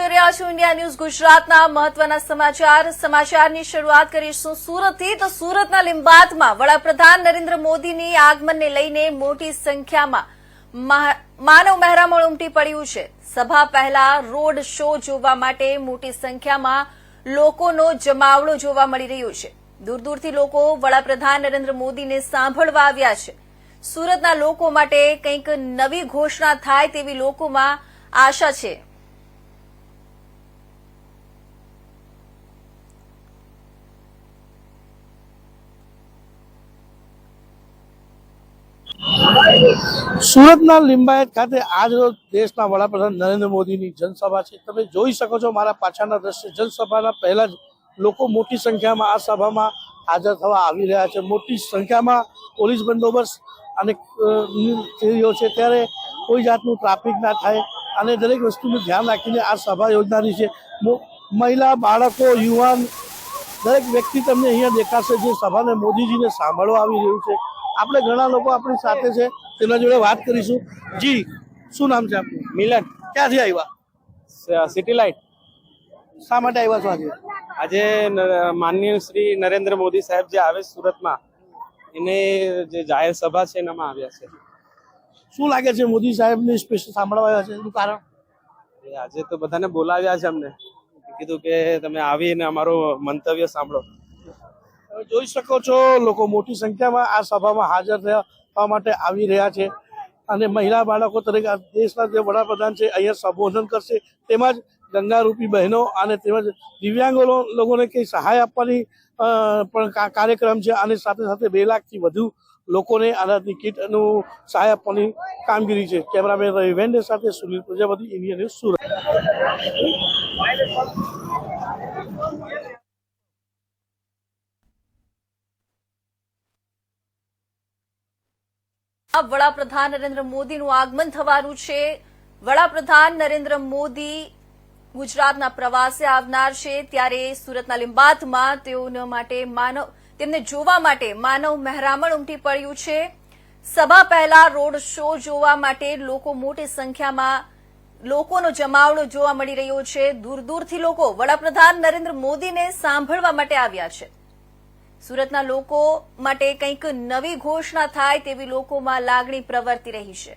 જોઈ રહ્યા છો ઇન્ડિયા ન્યૂઝ ગુજરાતના મહત્વના સમાચારની શરૂઆત કરીશું સુરતથી। તો સુરતના લીંબાતમાં વડાપ્રધાન નરેન્દ્ર મોદીની આગમનને લઈને મોટી સંખ્યામાં માનવ મહેરામણ ઉમટી પડ્યું છે। સભા પહેલા રોડ શો જોવા માટે મોટી સંખ્યામાં લોકોનો જમાવડો જોવા મળી રહ્યો છે। દૂર દૂરથી લોકો વડાપ્રધાન નરેન્દ્ર મોદીને સાંભળવા આવ્યા છે। સુરતના લોકો માટે કંઈક નવી ઘોષણા થાય તેવી લોકોમાં આશા છે। સુરતના લિંબાયત ખાતે આજ રોજ દેશના વડાપ્રધાન નરેન્દ્ર મોદીની જનસભા છે। તમે જોઈ શકો છો મારા પાછળના દ્રશ્ય। જનસભાના પહેલા જ લોકો મોટી સંખ્યામાં આ સભામાં હાજર થવા આવી રહ્યા છે। મોટી સંખ્યામાં પોલીસ બંદોબસ્ત અને થયો છે, ત્યારે કોઈ જાતનું ટ્રાફિક ના થાય અને દરેક વસ્તુનું ધ્યાન રાખીને આ સભા યોજનારી છે। મહિલા, બાળકો, યુવાન દરેક વ્યક્તિ તમને અહીંયા દેખાશે જે સભાને મોદીજીને સાંભળવા આવી રહ્યું છે। આપણે ઘણા લોકો આપણી સાથે છે, તેના જોડે વાત કરીશું। જી, શું નામ છે આપનું? મિલન। ક્યાંથી આવ્યા? City light. શા માટે આવ્યા છો આજે? આજે માનનીય શ્રી નરેન્દ્ર મોદી સાહેબ જે આવે સુરતમાં, એને જે જાહેર સભા છે એનામાં આવ્યા છે। શું લાગે છે મોદી સાહેબની સ્પીચ સાંભળવા આવ્યા છે? એનું કારણ? આજે તો બધાને બોલાવ્યા છે, અમને કીધું કે તમે આવીને અમારું મંતવ્ય સાંભળો। જોઈ શકો છો લોકો મોટી સંખ્યામાં આ સભામાં હાજર થવા માટે આવી રહ્યા છે અને મહિલા, બાળકો તરીકે દેશના જે વડાપ્રધાન છે અહીંયા સંબોધન કરશે। તેમજ ગંગારૂપી બહેનો અને તેમજ દિવ્યાંગો લોકોને કંઈ સહાય આપવાની પણ કાર્યક્રમ છે અને સાથે સાથે 2 લાખથી વધુ લોકોને આનાથી કીટનું સહાય આપવાની કામગીરી છે। કેમેરામેન રવિ વેન્ડે સાથે સુનિલ પ્રજાપતિ, ઇન્ડિયા ન્યૂઝ, સુરત। વડાપ્રધાન નરેન્દ્ર મોદીનું આગમન થવાનું છે। વડાપ્રધાન નરેન્દ્ર મોદી ગુજરાતના પ્રવાસે આવનાર છે, ત્યારે સુરતના લીંબાતમાં તેમને જોવા માટે માનવ મહેરામણ ઉમટી પડ્યું છે। સભા પહેલા રોડ શો જોવા માટે લોકો મોટી સંખ્યામાં લોકોનો જમાવડો જોવા મળી રહ્યો છે। દૂર દૂરથી લોકો વડાપ્રધાન નરેન્દ્ર મોદીને સાંભળવા માટે આવ્યા છે। સુરતના લોકો માટે કંઈક નવી ઘોષણા થાય તેવી લોકોમાં લાગણી પ્રવર્તી રહી છે।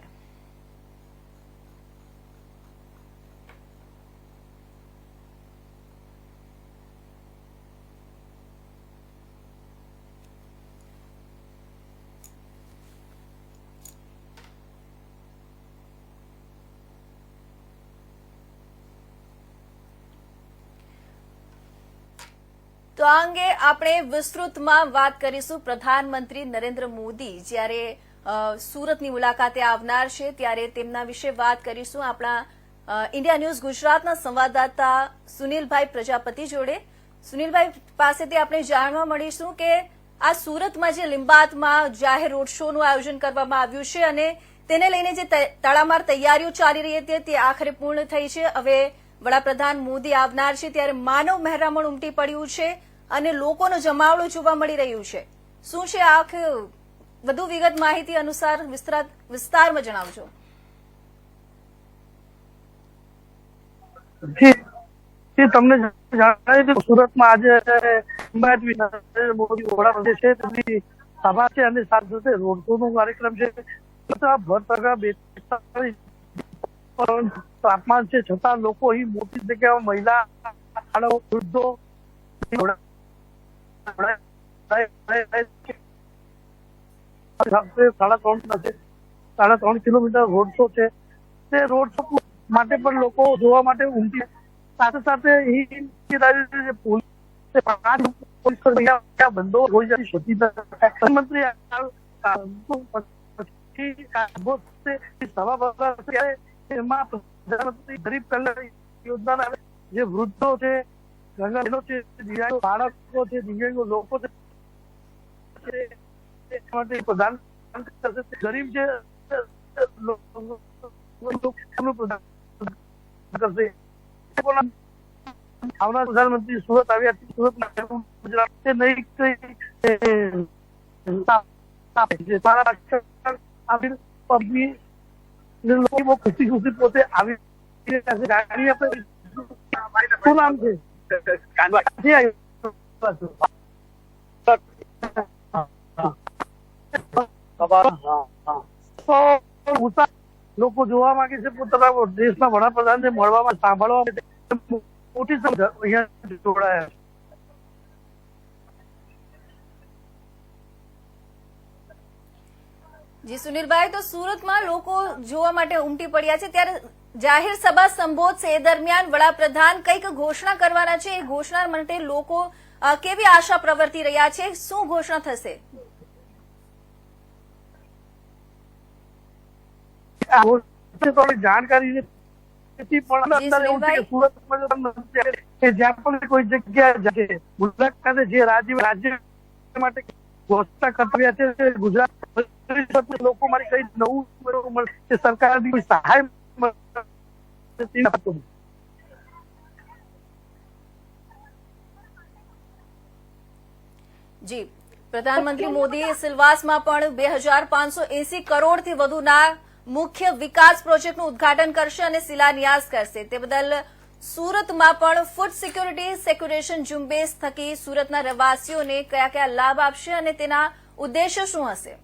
તો આ અંગે આપણે વિસ્તૃતમાં વાત કરીશું। પ્રધાનમંત્રી નરેન્દ્ર મોદી જ્યારે સુરતની મુલાકાતે આવનાર છે ત્યારે તેમના વિશે વાત કરીશું આપણા ઇન્ડિયા ન્યૂઝ ગુજરાતના સંવાદદાતા સુનિલભાઈ પ્રજાપતિ જોડે। સુનિલભાઈ પાસેથી આપણે જાણવા મળીશું કે આ સુરતમાં જે લીંબાતમાં જાહેર રોડ શોનું આયોજન કરવામાં આવ્યું છે અને તેને લઈને જે તડામાર તૈયારીઓ ચાલી રહી હતી તે આખરે પૂર્ણ થઈ છે। હવે વડાપ્રધાન મોદી આવનાર છે ત્યારે માનવ મહેરામણ ઉમટી પડ્યું છે અને લોકોનો જમાવડો જોવા મળી રહ્યું છે। શું છે આખી વધુ વિગત માહિતી અનુસાર વિસ્તારમાં જણાવજો। તમને જણાવી દઉં, સુરતમાં આજે મોદી વડાપ્રધાન છે તેમની સભા છે અને સાથે સાથે રોડ શો નો કાર્યક્રમ છે। તાપમાન છે છતાં લોકો અહીં મોટી જગ્યામાં મહિલા, બાળકો, વૃદ્ધો 3.5 કિલોમીટર રોડ શો છે। તે રોડ શો માટે પણ લોકો જોવા માટે ઉમટી। સાથે સાથે બંધો હોઈ જતી હતી। પ્રધાનમંત્રી સભા એમાં પ્રધાનમંત્રી ગરીબ કલ્યાણ યોજના જે વૃદ્ધો છે, બહેનો છે, દિવ્યાંગો, બાળકો છે, દિવ્યાંગો લોકો છે પ્રધાન ગરીબ છે આવનાર પ્રધાનમંત્રી સુરત આવ્યા। સુરત ગુજરાત નહીં ખુશી પોતે આવી ગાડી આપણે શું નામ છે? ક્યાંથી આવ્યા છો? તો લોકો જોવા માંગે છે પોતાના દેશના વડાપ્રધાનને મળવામાં સાંભળવા માટે મોટી સંખ્યા અહીંયા જોડાયા છે. જી સુનિલભાઈ, તો સુરતમાં લોકો જોવા માટે ઉમટી પડ્યા છે, ત્યારે જાહેર સભા સંબોધશે એ દરમિયાન વડાપ્રધાન કંઈક ઘોષણા કરવાના છે. એ ઘોષણા માટે લોકો કેવી આશા પ્રવર્તી રહ્યા છે? શું ઘોષણા થશે? જાણકારી નથી, પણ અત્યારે એવું છે કે સુરતમાં જ્યાં પણ કોઈ જગ્યા મુલાકાતે જે રાજ્ય માટે ઘોષણા કર્યા છે, ગુજરાત લોકો મારી કઈ નવું મળશે, સરકારની કોઈ સહાય જી, પ્રધાનમંત્રી મોદીએ સિલવાસમાં પણ 2580 કરોડથી વધુના મુખ્ય વિકાસ પ્રોજેક્ટનું ઉદઘાટન કરશે અને શિલાન્યાસ કરશે. તે બદલ સુરતમાં પણ ફૂડ સિક્યુરિટી સેક્યુરેશન ઝુંબેશ થકી સુરતના રહેવાસીઓને કયા કયા લાભ આપશે અને તેના ઉદ્દેશ્ય શું હશે?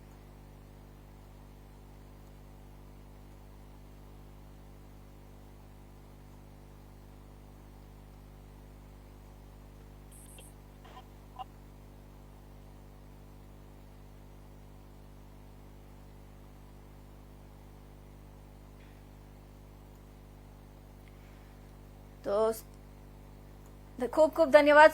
તો ખૂબ ખૂબ ધન્યવાદ